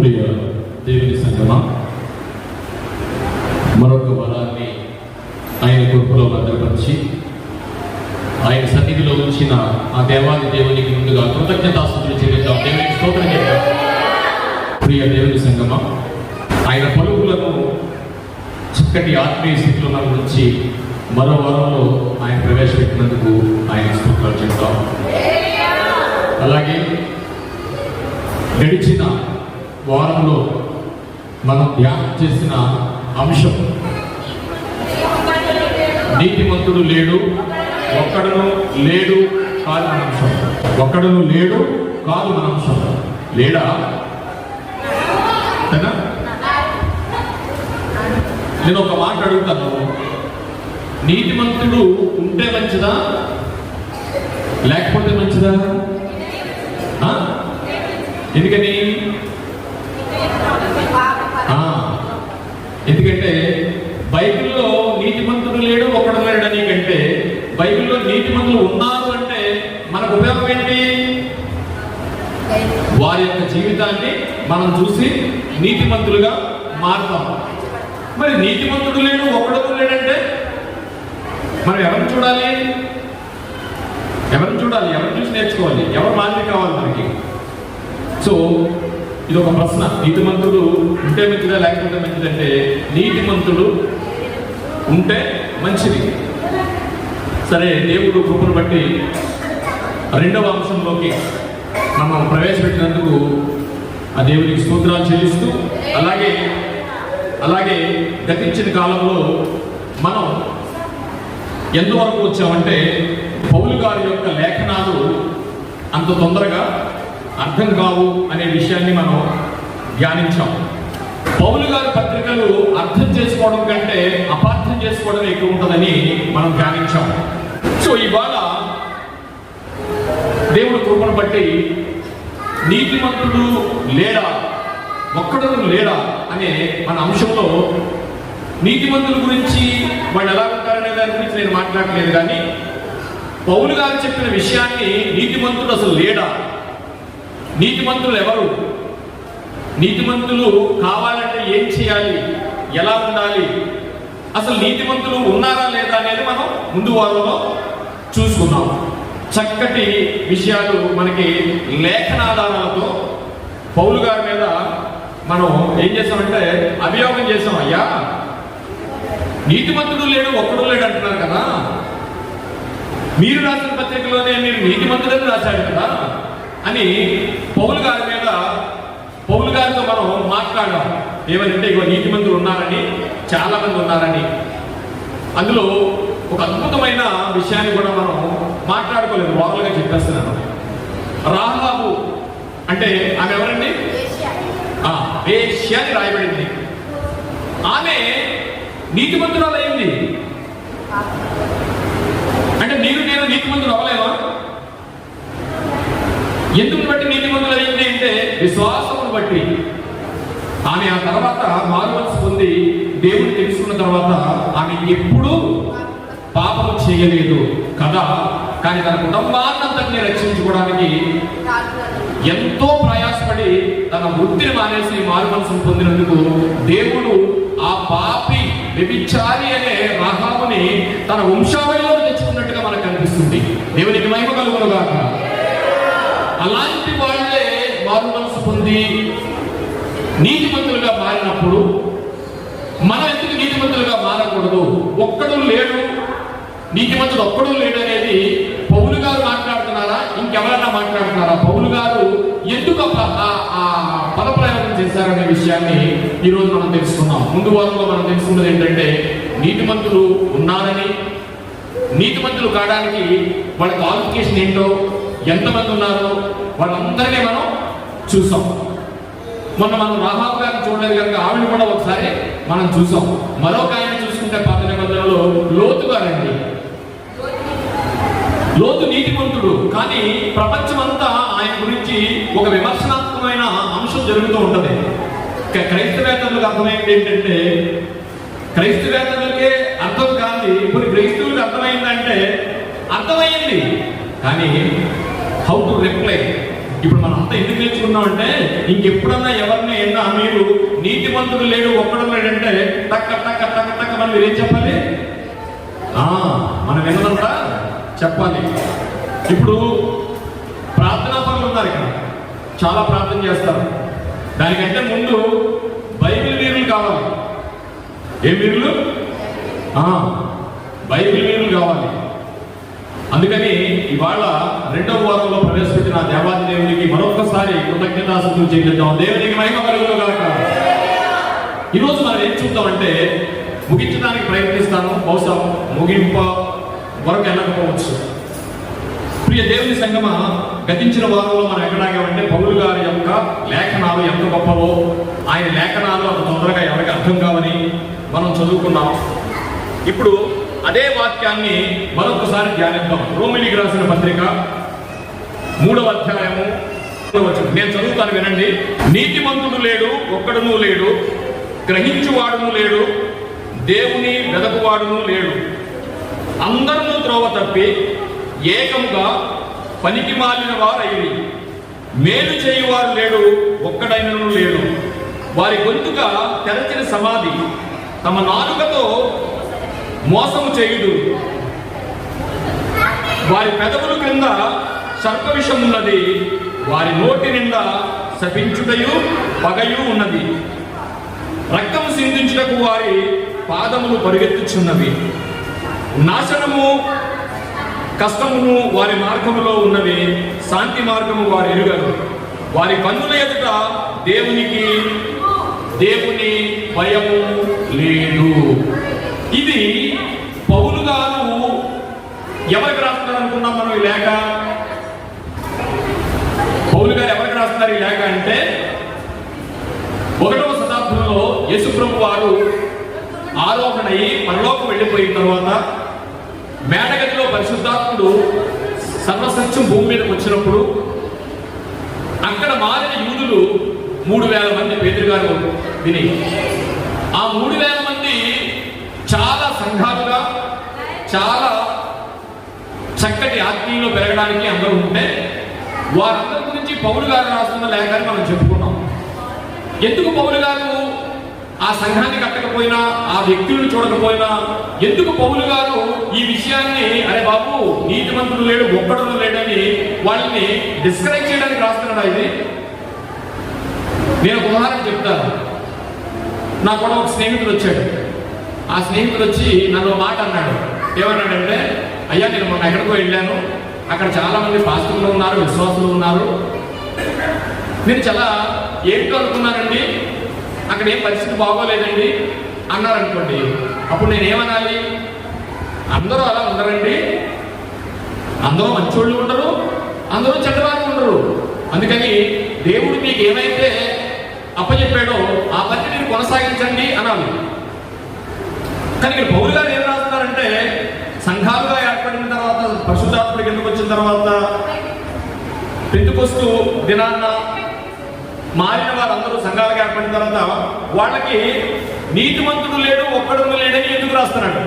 ప్రియ దేవుని సంగమా, మరొక వరాన్ని ఆయన కృపలో భద్రపరిచి ఆయన సన్నిధిలో ఉంచిన ఆ దేవాది దేవునికి ముందుగా కృతజ్ఞతాస్తుతులు చెల్లిద్దాం. దేవునికి స్తోత్రం చేద్దాం. ప్రియ దేవుని సంగమా, ఆయన పలుకులను చక్కటి ఆత్మీయ స్థితిలో మన నుంచి మరో వారంలో ఆయన ప్రవేశపెట్టినందుకు ఆయన స్తోత్రాలు చెప్తాం. అలాగే గడిచిన వారంలో మనం ధ్యానం చేసిన అంశం నీతిమంతుడు లేడు, ఒక్కడును లేడు కాదు మన అంశం. ఒక్కడును లేడు కాదు మన అంశం. లేడా? నేను ఒక మాట అడుగుతాను, నీతిమంతుడు ఉంటే మంచిదా లేకపోతే మంచిదా? ఎందుకని? ఎందుకంటే బైబిల్లో నీతిమంతుడు లేడు, ఒక్కడు లేడు అని కంటే బైబిల్లో నీతిమంతులు ఉన్నారు అంటే మనకు ఉపయోగం ఏంటి? వారి యొక్క జీవితాన్ని మనం చూసి నీతిమంతులుగా మారుతాం. మరి నీతిమంతుడు లేడు, ఒక్కడు లేడంటే మనం ఎవరిని చూడాలి? ఎవరిని చూసి నేర్చుకోవాలి? ఎవరు మాదిరి కావాలి మనకి? సో ఇది ఒక ప్రశ్న. నీతిమంతుడు ఉంటే మంచిదా లేకపోతే మంచిదంటే నీతిమంతుడు ఉంటే మంచిది. సరే, దేవుడు కృపను బట్టి రెండవ అంశంలోకి మనం ప్రవేశపెట్టినందుకు ఆ దేవునికి స్తోత్రాలు చెల్లిస్తూ, అలాగే గతించిన కాలంలో మనం ఎంతవరకు వచ్చామంటే పౌలు గారి యొక్క లేఖనాలు అంత తొందరగా అర్థం కావు అనే విషయాన్ని మనం ధ్యానించాం. పౌలు గారి పత్రికలు అర్థం చేసుకోవడం కంటే అపార్థం చేసుకోవడం ఎక్కువ ఉంటుందని మనం ధ్యానించాం. సో ఇవాళ దేవుడు కృపను బట్టి నీతిమంతుడు లేడా, ఒక్కడు లేడా అనే మన అంశంలో నీతిమంతుల గురించి వాళ్ళు ఎలా ఉంటారనే దాని గురించి నేను మాట్లాడలేదు. కానీ పౌలు గారు చెప్పిన విషయాన్ని, నీతిమంతుడు అసలు లేడా, నీతిమంతులు ఎవరు, నీతిమంతులు కావాలంటే ఏం చేయాలి, ఎలా ఉండాలి, అసలు నీతిమంతులు ఉన్నారా లేదా అనేది మనం ముందు వారంలో చూసుకున్నాం. చక్కటి విషయాలు మనకి లేఖనాధారాలతో పౌలు గారి మీద మనం ఏం చేస్తామంటే అభియోగం చేసాం. అయ్యా, నీతిమంతుడు లేడు, ఒక్కడు లేడు అంటున్నారు కదా, మీరు రాసిన పత్రికలోనే మీరు నీతిమంతుడని రాశారు కదా అని పౌలు గారితో మనం మాట్లాడాం. ఏమంటే ఇగో నీతిమంతులు ఉన్నారని, చాలా మంది ఉన్నారని. అందులో ఒక అద్భుతమైన విషయాన్ని కూడా మనం మాట్లాడుకోలేదు, ఓవరాల్గా చెప్పేస్తున్నాను. రాహాబు అంటే ఆమె ఎవరండి? వేశ్య అని రాయబడింది. ఆమె నీతిమంతురాలు అయింది. అంటే నేను నీతిమంతుడు అవ్వలేమా? ఎందుకు బట్టి నీతిమంతులు అయింది అంటే విశ్వాసమును బట్టి. ఆమె ఆ తర్వాత మారుమనసు పొంది దేవుని తెలుసుకున్న తర్వాత ఆమె ఎప్పుడూ పాపము చేయలేదు కదా. కానీ తన కుటుంబాన్నంతటిని రక్షించుకోవడానికి ఎంతో ప్రయాసపడి తన వృత్తిని మానేసి మారుమనసును పొందినందుకు దేవుడు ఆ పాపి వ్యభిచారి అనే రాహాబుని తన వంశావళిలో తెచ్చుకున్నట్టుగా మనకు కనిపిస్తుంది. దేవునికి మహిమ కలుగునుగాక. అలాంటి వాళ్ళే మారుమనసు పొంది నీతిమంతులుగా మారినప్పుడు మనం ఎందుకు నీతిమంతులుగా మారకూడదు? ఒక్కడు లేడు, నీతిమంతుడు ఒక్కడు లేడు అనేది పౌలు గారు మాట్లాడుతున్నారా, ఇంకెవరైనా మాట్లాడుతున్నారా? పౌలు గారు ఎందుకు ఆ పదప్రయోగం చేశారనే విషయాన్ని ఈరోజు మనం తెలుసుకున్నాం. ముందు వారంలో మనం తెలుసుకున్నది ఏంటంటే నీతిమంతులు ఉన్నారని, నీతిమంతులు కావడానికి వాళ్ళ క్వాలిఫికేషన్ ఏంటో, ఎంతమంది ఉన్నారో వాళ్ళందరినీ మనం చూసాం. మొన్న మనం రాహాబు గారిని చూడలేదు కనుక ఆవిడ కూడా ఒకసారి మనం చూసాం. మరొక ఆయన చూసుకుంటే పాత నిబంధనలో లోతు గారండి. లోతు నీతిమంతుడు, కానీ ప్రపంచమంతా ఆయన గురించి ఒక విమర్శనాత్మకమైన అంశం జరుగుతూ ఉంటుంది. క్రైస్తవేతరులకు అర్థమైంది ఏంటంటే, క్రైస్తవేతరులకే అర్థం కాదు, ఇప్పుడు క్రైస్తవులకు అర్థమైందంటే అర్థమైంది, కానీ హౌ టు రిప్లై ఇప్పుడు మనం అంతా ఎందుకు నేర్చుకున్నామంటే, ఇంకెప్పుడన్నా ఎవరిని ఎన్నా మీరు నీతిమంతుడు లేడు ఒక్కడు లేడంటే టక్క టక్క టక్క టక్క మనం మీరేం చెప్పాలి? మనం విన్నదంతా చెప్పాలి. ఇప్పుడు ప్రార్థనా పనులు ఉన్నారు, ఇక్కడ చాలా ప్రార్థన చేస్తారు. దానికంటే ముందు బైబిల్ వీరులు కావాలి. ఏ వీరులు? బైబిల్ వీరులు కావాలి. అందుకని ఇవాళ 2వ వారంలో ప్రవేశపెట్టిన దేవాది దేవునికి మరొకసారి కృతజ్ఞతాస్తుతులు చెల్లిద్దాం. దేవునికి మహిమ కలుగును గాక. ఈరోజు మనం ఏం చూద్దామంటే, ముగించడానికి ప్రయత్నిస్తాను, బహుశా ముగింప వరకు వెళ్ళకపోవచ్చు. ప్రియ దేవుని సంగమ, గతించిన వారంలో మనం ఎక్కడాగామంటే పౌలు గారి యొక్క లేఖనాలు ఎంత గొప్పవో, ఆయన లేఖనాలు అంత తొందరగా ఎవరికి అర్థం కావని మనం చదువుకున్నాం. ఇప్పుడు అదే వాక్యాన్ని మరొకసారి ధ్యానిద్దాం. రోమిలికి రాసిన పత్రిక 3వ అధ్యాయము నేను చదువుతాను, వినండి. నీతిమంతుడు లేడు, ఒక్కడునూ లేడు, గ్రహించువాడును లేడు, దేవుని వెదకువాడును లేడు. అందరూ త్రోవ తప్పి ఏకముగా పనికి మాలిన వారైరి. మేలు చేయువారు లేడు, ఒక్కడైనను లేడు. వారి గొంతుక తెరచిన సమాధి, తమ నాలుకతో మోసము చేయుడు. వారి పెదవుల క్రింద సర్ప విషం ఉన్నది, వారి నోటి నిండా శపించుటయు పగయు ఉన్నది. రక్తము సిందించుటకు వారి పాదములు పరిగెత్తుచున్నవి. నాశనము కష్టమును వారి మార్గములో ఉన్నవి, శాంతి మార్గము వారు ఎరుగరు. వారి కన్నుల ఎదుట దేవుని భయము లేదు. ఇది పౌలు గారు ఎవరికి రాస్తున్నారు అనుకున్నాం మనం ఈ లేఖ? పౌలు గారు ఎవరికి రాస్తున్నారు ఈ లేఖ అంటే, 1వ శతాబ్దంలో యేసుప్రభు వారు ఆరోహణయి పరలోకం వెళ్ళిపోయిన తర్వాత మేడగదిలో పరిశుద్ధాత్ముడు సర్వసత్యం భూమి మీదకి వచ్చినప్పుడు అక్కడ మారిన యూదులు 3000 మంది పేతురు గారు విని, ఆ 3000 మంది చాలా సంఘాలుగా చాలా చక్కటి ఆత్మీయంలో పెరగడానికి అందరూ ఉంటే, వారందరి గురించి పౌలు గారు రాస్తున్న లేఖని మనం చెప్పుకున్నాం. ఎందుకు పౌలు గారు ఆ సంఘాన్ని కట్టకపోయినా, ఆ వ్యక్తులను చూడకపోయినా, ఎందుకు పౌలు గారు ఈ విషయాన్ని అరే బాబు నీతిమంతుడు లేడు, ఒక్కడు లేడని వాళ్ళని డిస్కరేజ్ చేయడానికి రాస్తున్నాడు? ఇది నేను ఒక ఉదాహరణ చెప్తాను. నా కూడా ఒక స్నేహితుడు వచ్చాడు. ఆ స్నేహితుడు వచ్చి నన్ను మాట అన్నాడు. ఏమన్నాడంటే, అయ్యా నేను మొన్న ఎక్కడికో వెళ్ళాను, అక్కడ చాలా మంది పాస్టర్లు ఉన్నారు, విశ్వాసులు ఉన్నారు. నేను చాలా ఏంటో అనుకున్నానండి, అక్కడ ఏం పరిస్థితి బాగోలేదండి అన్నారనుకోండి. అప్పుడు నేనేమనాలి? అందరూ అలా ఉండరండి, అందరూ మంచోళ్ళు ఉండరు, అందరూ చెడ్డవాళ్ళు ఉండరు. అందుకని దేవుడు మీకు ఏమైతే అప్పచెప్పాడో ఆ పని మీరు కొనసాగించండి అనాలి. కానీ ఇక్కడ పౌలు గారు ఏం రాస్తున్నారంటే, సంఘాలుగా ఏర్పడిన తర్వాత, పరిశుద్ధాత్ముడి కిందకు వచ్చిన తర్వాత, పెంతెకొస్తు దినాన్న మారిన వారందరూ సంఘాలుగా ఏర్పడిన తర్వాత వాళ్ళకి నీతిమంతుడు లేడు, ఒక్కడు లేడని ఎందుకు రాస్తున్నాడు?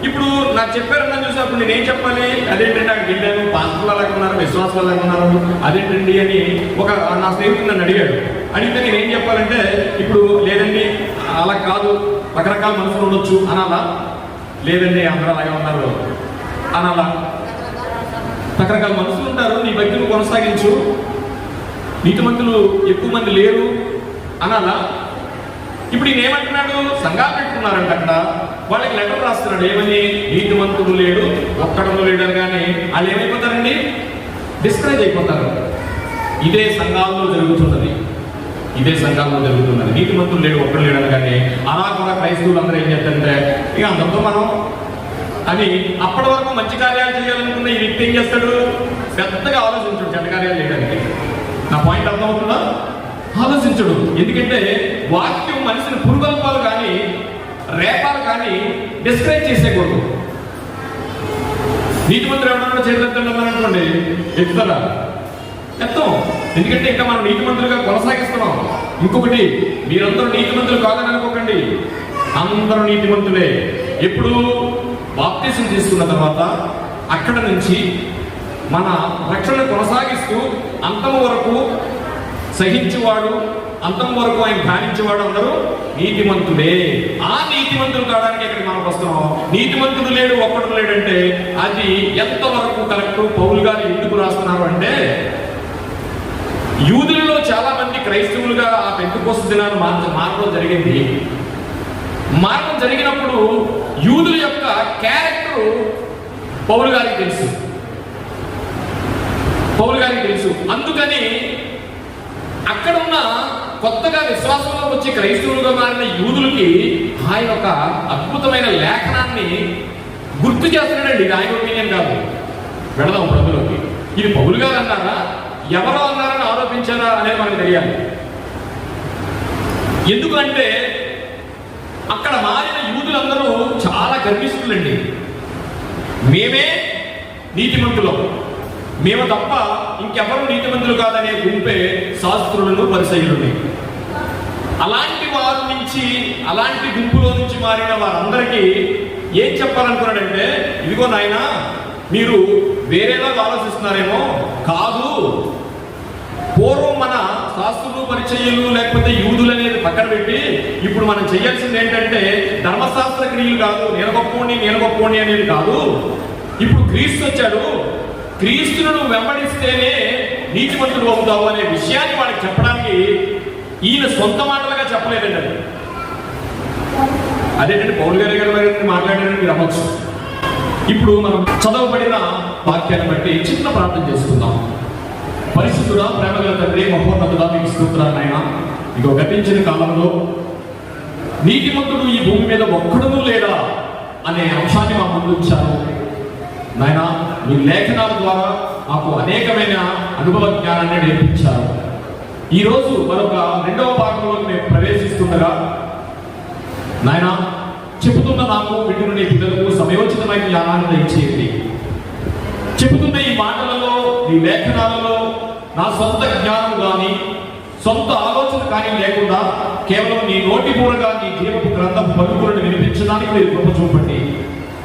ఇప్పుడు నాకు చెప్పారన్నా చూసినప్పుడు నేనేం చెప్పాలి? అదేంటంటే అక్కడికి వెళ్ళాను, పాస్టర్లు అలాగే ఉన్నారు, విశ్వాసాలు అలాగే ఉన్నారు, అదేంటండి అని నా స్నేహితుడు నన్ను అడిగాడు. అడిగితే నేనేం చెప్పాలంటే, ఇప్పుడు లేదండి అలా కాదు, రకరకాల మనుషులు ఉండొచ్చు అనాలా? లేదండి అందరూ అలాగే ఉన్నారు అనాలా? రకరకాల మనుషులు ఉంటారు, నీ భక్తిని కొనసాగించు, నీతిమంతులు ఎక్కువ మంది లేరు అనాలా? ఇప్పుడు ఈయన ఏమంటున్నాడు? సంఘాలు పెట్టుకున్నారంట అక్కడ, వాళ్ళకి లెటర్ రాస్తున్నాడు. ఏమని? నీతిమంతుడు లేడు, ఒక్కడు లేడు అని. కానీ వాళ్ళు ఏమైపోతారండి? డిస్కరేజ్ అయిపోతారు. ఇదే సంఘాల్లో జరుగుతున్నది. నీతిమంతుడు లేడు, ఒక్కడు లేడు అని. కానీ అలా కూడా క్రైస్తవులు అందరూ ఏం చేస్తారంటే, ఇక అందరితో మనం అని అప్పటి వరకు మంచి కార్యాలు చేయాలనుకున్న ఈ వ్యక్తి ఏం చేస్తాడు? పెద్దగా ఆలోచించడు చెడ్డ కార్యాలు చేయడానికి. నా పాయింట్ అర్థమవుతుందా? ఆలోచించడు. ఎందుకంటే వాక్యం మనిషిని పురుగల్పాలు కానీ రేపాలు కానీ డిస్కరేజ్ చేసేకూడదు. నీతిమంతులు ఎవరన్నా చేతులెత్తండి ఎత్తుతారా? ఎత్తాం. ఎందుకంటే ఇంకా మనం నీతిమంతులుగా కొనసాగిస్తున్నాం. ఇంకొకటి, మీరందరూ నీతిమంతులు కాదని అనుకోకండి, అందరూ నీతిమంతులే. ఎప్పుడు బాప్తిసం తీసుకున్న తర్వాత అక్కడ నుంచి మన రక్షణ కొనసాగిస్తూ అంతము వరకు సహించేవాడు, అంతం వరకు ఆయన ధ్యానించేవాడు అందరూ నీతిమంతుడే. ఆ నీతిమంతులు కావడానికి ఇక్కడికి మనం వస్తున్నాం. నీతిమంతుడు లేడు, ఒక్కడు లేడంటే అది ఎంతవరకు కరెక్ట్? పౌలు గారు ఎందుకు రాస్తున్నారు అంటే, యూదులలో చాలా మంది క్రైస్తవులుగా ఆ పెంతెకోస్తు దినాన్ని మారడం జరిగింది. మారడం జరిగినప్పుడు యూదుల యొక్క క్యారెక్టర్ పౌలు గారికి తెలుసు. అందుకని అక్కడ ఉన్న కొత్తగా విశ్వాసంలో వచ్చి క్రైస్తవులుగా మారిన యూదులకి ఆయన ఒక అద్భుతమైన లేఖనాన్ని గుర్తు చేస్తున్నాడండి. ఇది ఆయన ఒపీనియన్ కాదు. వెళదాం ప్రభులోకి. ఇది పౌలు గారు అన్నారా, ఎవరో అన్నారని ఆరోపించారా అనేది మనకు తెలియాలి. ఎందుకంటే అక్కడ మారిన యూదులందరూ చాలా గర్విష్ఠులండి. మేమే నీతిమంతులం, మేము తప్ప ఇంకెవరు నీతిమంతులు కాదనే గుంపే శాస్త్రులను పరిసయ్యులని. అలాంటి వారి నుంచి, అలాంటి గుంపులో నుంచి మారిన వారందరికీ ఏం చెప్పాలనుకున్నాడంటే, ఇదిగో నాయన, మీరు వేరేలా ఆలోచిస్తున్నారేమో, కాదు, పూర్వం మన శాస్త్రులు పరిచయులు లేకపోతే యూదులు అనేది పక్కన పెట్టి ఇప్పుడు మనం చేయాల్సింది ఏంటంటే ధర్మశాస్త్ర క్రియలు కాదు, నేను గొప్పోని అనేది కాదు. ఇప్పుడు క్రీస్తు వచ్చాడు, క్రీస్తును వెంబడిస్తేనే నీతిమంతుడు అవుతావు అనే విషయాన్ని వాడికి చెప్పడానికి ఈయన సొంత మాటలుగా చెప్పలేదండి. అదేంటంటే పౌలు గారి మాట్లాడారని మీరు అవ్వచ్చు. ఇప్పుడు మనం చదవబడిన వాక్యాన్ని బట్టి చిన్న ప్రార్థన చేసుకుందాం. పరిశుద్ధుడా, ప్రేమగల తండ్రి, మహోన్నతుడా, మీకు స్తోత్రాలు నాయన. ఇక గతించిన కాలంలో నీతిమంతుడు ఈ భూమి మీద ఒక్కడునూ లేడా అనే అంశాన్ని మా ముందు ఉంచారు నాయన. మీ లేఖనాల ద్వారా మాకు అనేకమైన అనుభవ జ్ఞానాన్ని నేర్పించారు. ఈరోజు మరొక రెండవ భాగంలో మేము ప్రవేశిస్తుండగా నాయన, చెబుతున్న నాకు, వింటున్న నీ పిల్లలకు సమయోచితమైన జ్ఞానాన్ని దయచేయండి. చెబుతున్న ఈ మాటలలో, ఈ లేఖనాలలో నా సొంత జ్ఞానం కానీ సొంత ఆలోచన కానీ లేకుండా కేవలం నీ నోటి మూలగా నీ జీవపు గ్రంథపు పలుకులను వినిపించడానికి మీరు కృప చూపండి.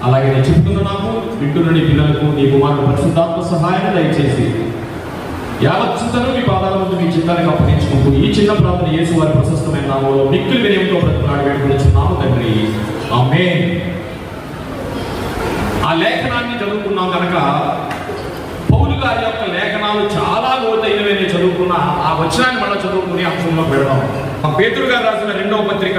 అలాగే నేను చెబుతున్న నాకు, వింటున్న నీ పిల్లలకు నీ కుమారుడు పరిశుద్ధాత్మ సహాయాన్ని దయచేసి యావత్ చింతను మీ పాదాల ముందు మీ చిత్తానికి అప్పగించుకుంటూ ఈ చిన్న ప్రార్థన యేసు వారి ప్రశస్తమైన నామములో మిక్కిలి వినయంతో బ్రతిమలాడి వేడుకొనుచున్నాము తండ్రి, ఆమేన్. ఆ లేఖనాన్ని చదువుకున్నాం కనుక పౌలు గారి యొక్క లేఖనాలు చాలా లోతైనవి చదువుకున్న ఆ వచనాన్ని మనం చదువుకునే అంశంలో పెడదాం. పేతురు గారు రాసిన 2వ పత్రిక